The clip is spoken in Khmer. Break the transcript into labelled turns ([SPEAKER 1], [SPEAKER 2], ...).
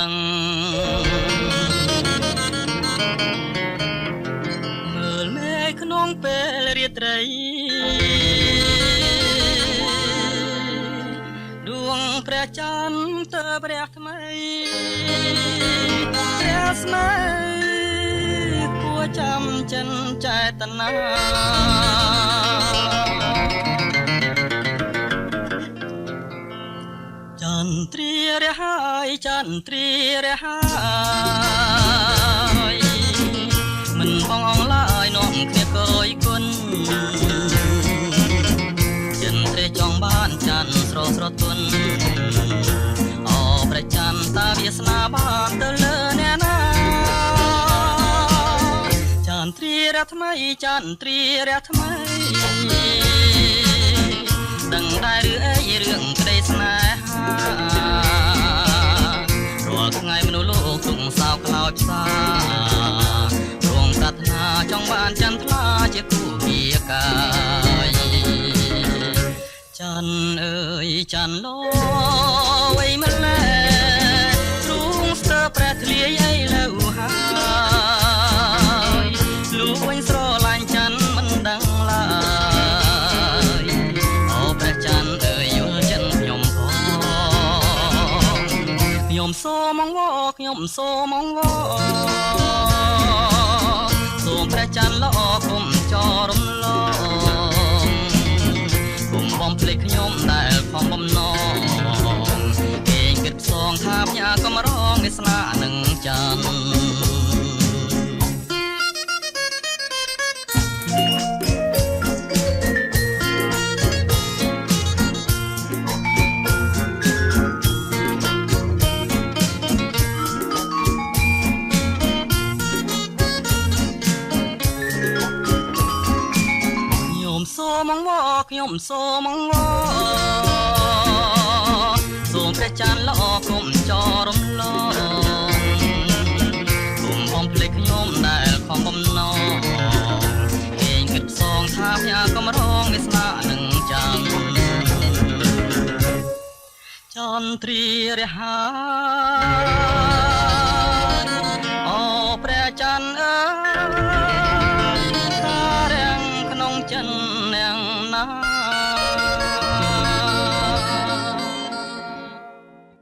[SPEAKER 1] ងមើលមេឃក្នុងពេលរាត្រីដួងព្រះច័ន្ទទៅព្រះថ្មីព្រះស្នេហ៍គួរចាំចិនចេតនាចន្ទ្រារះហើយចន្ទ្រារះហើយមិនបងអងឡើយនាំគ្នាកយគុណចិនត្រេះចង់បានច័ន្ទស្រស់ស្រទន់អូព្រះច័ន្ទតាវាសនាបានទៅលើអ្នកណាចន្ទ្រារះថ្មីចន្ទ្រារះថ្មីដឹងដែរឬអីរឿងក្តីស្នេហារាល់ថ្ងៃមនុស្សលោកទុំសោកខ្លោចផ្សារងប្រាថ្នាចង់បានចន្ទថ្លាជាគូគាកាយច័ន្ទអើយច័ន្ទលោវៃម្លេះទ្រូងស្ទើព្រះធ្លាយអីលើហើយលួវិញស្រឡាញ់ច័ន្ទមិនដឹងឡើយអូព្រះច័ន្ទអើយយល់ចិត្តខ្ញុំផងខ្ញុំសូមអង្វរខ្ញុំសូមអង្វរសូមព្រះច័ន្ទល្អគុំចរំលងគុំបំភ្លេចខ្ញុំដែលខំបំណងគេងគិតផ្សងថាផ្ញើកំរងវាសនានឹងច័ន្ទសូមអង្វរខ្ញុំសូមអង្វរសូមព្រះច័ន្ទល្អគុំចរំលងគុំបំភ្លេចខ្ញុំដែលខំបំណងគេងគិតផ្សងថាផ្ញើកំរងវាសនានឹងចាំចន្ទ្រារះ